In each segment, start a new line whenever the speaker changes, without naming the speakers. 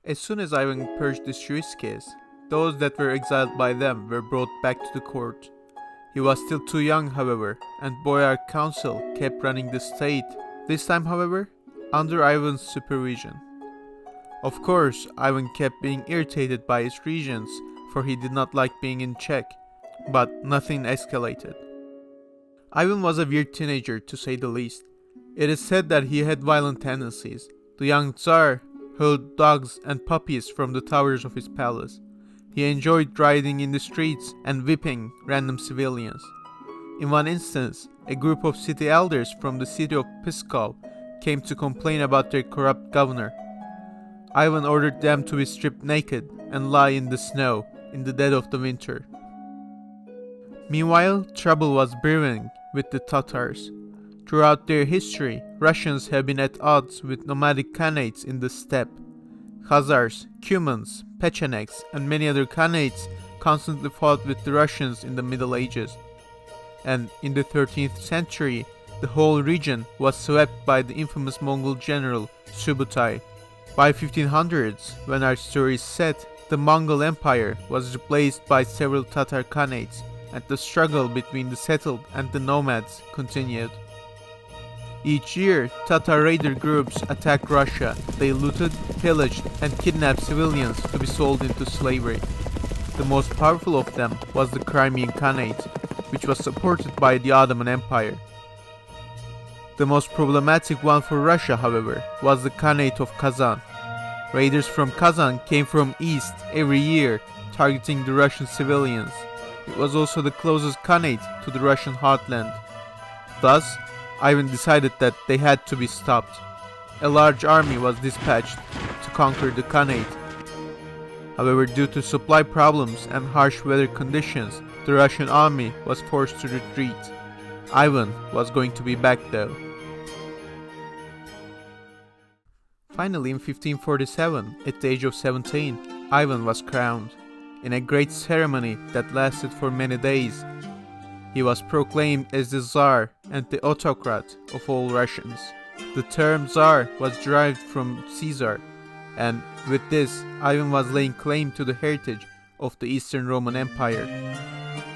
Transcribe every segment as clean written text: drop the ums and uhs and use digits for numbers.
As soon as Ivan purged the Shuiskes, those that were exiled by them were brought back to the court. He was still too young, however, and Boyar Council kept running the state, this time, however, under Ivan's supervision. Of course, Ivan kept being irritated by his regents, for he did not like being in check, but nothing escalated. Ivan was a weird teenager, to say the least. It is said that he had violent tendencies. The young Tsar hurled dogs and puppies from the towers of his palace. He enjoyed riding in the streets and whipping random civilians. In one instance, a group of city elders from the city of Pskov came to complain about their corrupt governor. Ivan ordered them to be stripped naked and lie in the snow in the dead of the winter. Meanwhile, trouble was brewing with the Tatars. Throughout their history, Russians have been at odds with nomadic Khanates in the steppe. Khazars, Cumans, Pechenegs, and many other Khanates constantly fought with the Russians in the Middle Ages. And in the 13th century, the whole region was swept by the infamous Mongol general Subutai. By 1500s, when our story is set, the Mongol Empire was replaced by several Tatar Khanates, and the struggle between the settled and the nomads continued. Each year, Tatar raider groups attacked Russia. They looted, pillaged, and kidnapped civilians to be sold into slavery. The most powerful of them was the Crimean Khanate, which was supported by the Ottoman Empire. The most problematic one for Russia, however, was the Khanate of Kazan. Raiders from Kazan came from east every year, targeting the Russian civilians. It was also the closest Khanate to the Russian heartland. Thus, Ivan decided that they had to be stopped. A large army was dispatched to conquer the Khanate. However, due to supply problems and harsh weather conditions, the Russian army was forced to retreat. Ivan was going to be back though. Finally, in 1547, at the age of 17, Ivan was crowned. In a great ceremony that lasted for many days, he was proclaimed as the Tsar and the autocrat of all Russians. The term Tsar was derived from Caesar, and with this, Ivan was laying claim to the heritage of the Eastern Roman Empire,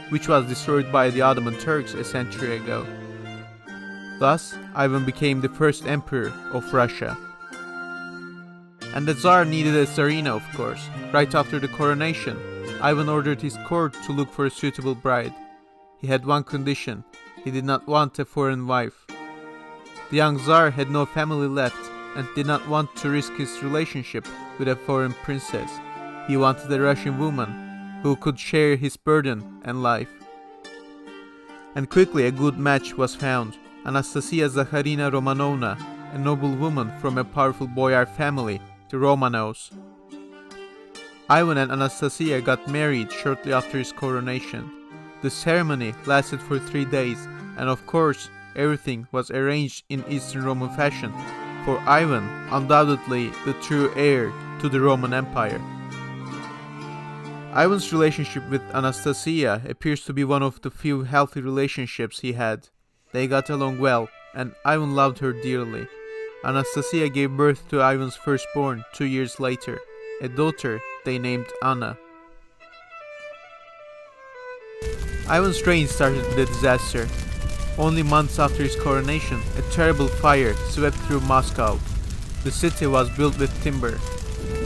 which was destroyed by the Ottoman Turks a century ago. Thus, Ivan became the first emperor of Russia. And the Tsar needed a Tsarina, of course. Right after the coronation, Ivan ordered his court to look for a suitable bride. He had one condition: he did not want a foreign wife. The young Tsar had no family left and did not want to risk his relationship with a foreign princess. He wanted a Russian woman who could share his burden and life. And quickly a good match was found: Anastasia Zakharina Romanovna, a noble woman from a powerful boyar family, the Romanovs. Ivan and Anastasia got married shortly after his coronation. The ceremony lasted for 3 days, and of course, everything was arranged in Eastern Roman fashion, for Ivan, undoubtedly the true heir to the Roman Empire. Ivan's relationship with Anastasia appears to be one of the few healthy relationships he had. They got along well, and Ivan loved her dearly. Anastasia gave birth to Ivan's firstborn 2 years later, a daughter they named Anna. Ivan's reign started with a disaster. Only months after his coronation, a terrible fire swept through Moscow. The city was built with timber.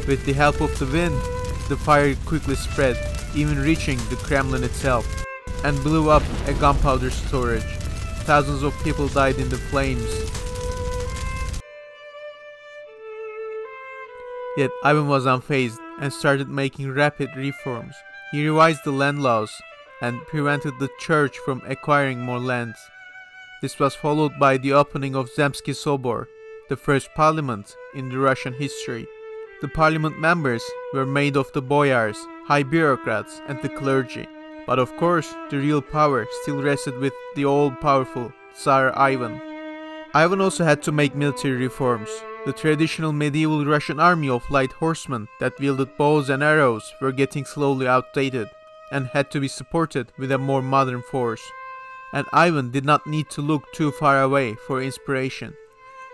With the help of the wind, the fire quickly spread, even reaching the Kremlin itself, and blew up a gunpowder storage. Thousands of people died in the flames. Yet Ivan was unfazed and started making rapid reforms. He revised the land laws and prevented the church from acquiring more lands. This was followed by the opening of Zemsky Sobor, the first parliament in the Russian history. The parliament members were made of the boyars, high bureaucrats, and the clergy. But of course, the real power still rested with the all-powerful Tsar Ivan. Ivan also had to make military reforms. The traditional medieval Russian army of light horsemen that wielded bows and arrows were getting slowly outdated, and had to be supported with a more modern force. And Ivan did not need to look too far away for inspiration.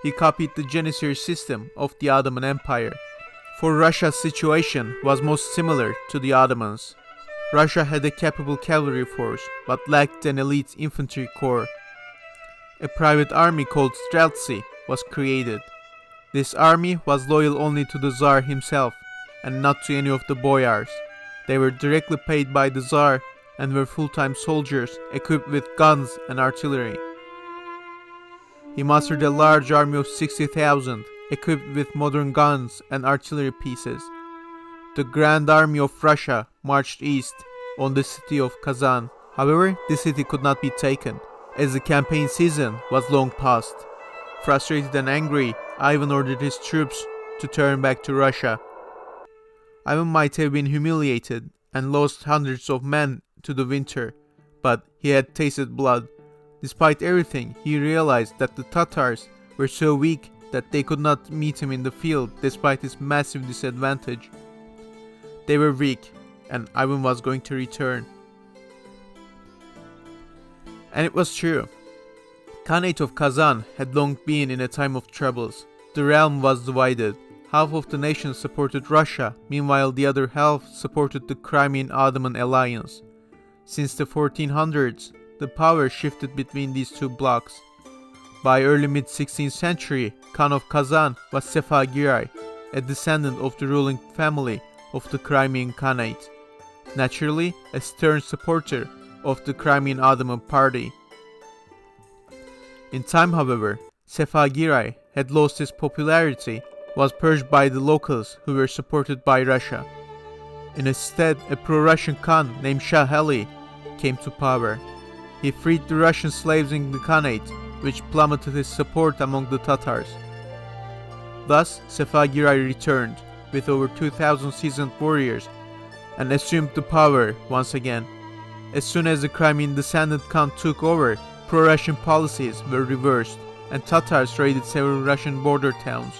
He copied the Janissary system of the Ottoman Empire. For Russia's situation was most similar to the Ottomans. Russia had a capable cavalry force, but lacked an elite infantry corps. A private army called Streltsy was created. This army was loyal only to the Tsar himself, and not to any of the boyars. They were directly paid by the Tsar and were full-time soldiers equipped with guns and artillery. He mustered a large army of 60,000, equipped with modern guns and artillery pieces. The Grand Army of Russia marched east on the city of Kazan. However, the city could not be taken, as the campaign season was long past. Frustrated and angry, Ivan ordered his troops to turn back to Russia. Ivan might have been humiliated and lost hundreds of men to the winter, but he had tasted blood. Despite everything, he realized that the Tatars were so weak that they could not meet him in the field despite his massive disadvantage. They were weak, and Ivan was going to return. And it was true. Khanate of Kazan had long been in a time of troubles. The realm was divided. Half of the nation supported Russia, meanwhile the other half supported the Crimean Ottoman alliance. Since the 1400s, the power shifted between these two blocs. By early mid-16th century, Khan of Kazan was Sefagirai, a descendant of the ruling family of the Crimean Khanate. Naturally, a stern supporter of the Crimean Ottoman party. In time, however, Sefagirai had lost his popularity, was purged by the locals who were supported by Russia. Instead, a pro-Russian Khan named Shah Ali came to power. He freed the Russian slaves in the Khanate, which plummeted his support among the Tatars. Thus, Sefagirai returned with over 2,000 seasoned warriors and assumed the power once again. As soon as the Crimean descendant Khan took over, pro-Russian policies were reversed and Tatars raided several Russian border towns.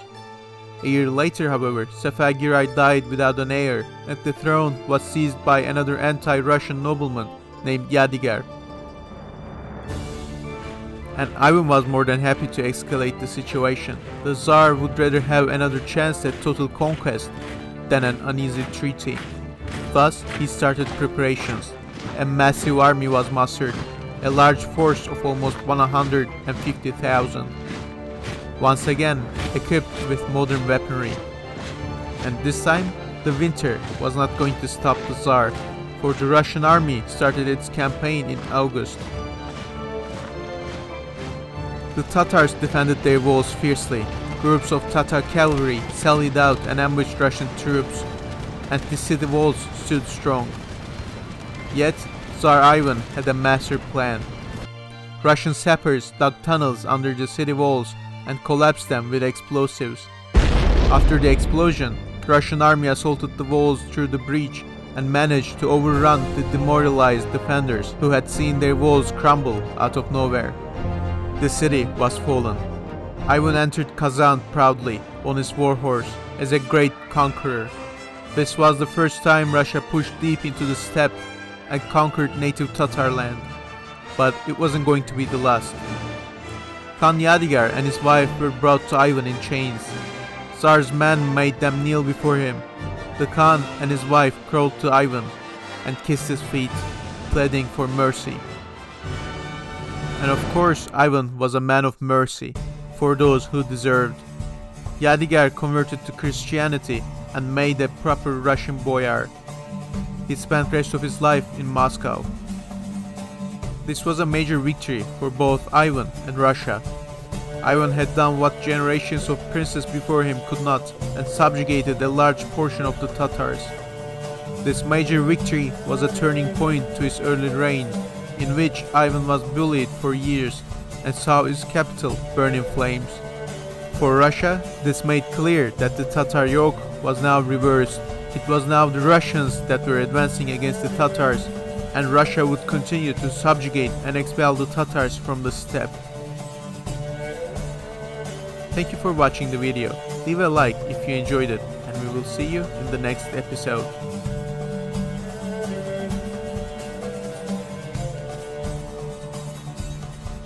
A year later, however, Sefagirai died without an heir, and the throne was seized by another anti-Russian nobleman named Yadigar. And Ivan was more than happy to escalate the situation. The Tsar would rather have another chance at total conquest than an uneasy treaty. Thus, he started preparations. A massive army was mustered, a large force of almost 150,000. Once again, equipped with modern weaponry. And this time, the winter was not going to stop the Tsar, for the Russian army started its campaign in August. The Tatars defended their walls fiercely. Groups of Tatar cavalry sallied out and ambushed Russian troops, and the city walls stood strong. Yet, Tsar Ivan had a master plan. Russian sappers dug tunnels under the city walls and collapsed them with explosives. After the explosion, the Russian army assaulted the walls through the breach and managed to overrun the demoralized defenders who had seen their walls crumble out of nowhere. The city was fallen. Ivan entered Kazan proudly on his warhorse as a great conqueror. This was the first time Russia pushed deep into the steppe and conquered native Tatar land. But it wasn't going to be the last. Khan Yadigar and his wife were brought to Ivan in chains. Tsar's men made them kneel before him. The Khan and his wife crawled to Ivan and kissed his feet, pleading for mercy. And of course, Ivan was a man of mercy for those who deserved. Yadigar converted to Christianity and made a proper Russian boyar. He spent the rest of his life in Moscow. This was a major victory for both Ivan and Russia. Ivan had done what generations of princes before him could not, and subjugated a large portion of the Tatars. This major victory was a turning point to his early reign, in which Ivan was bullied for years and saw his capital burn in flames. For Russia, this made clear that the Tatar yoke was now reversed. It was now the Russians that were advancing against the Tatars, and Russia would continue to subjugate and expel the Tatars from the steppe. Thank you for watching the video. Leave a like if you enjoyed it, and we will see you in the next episode.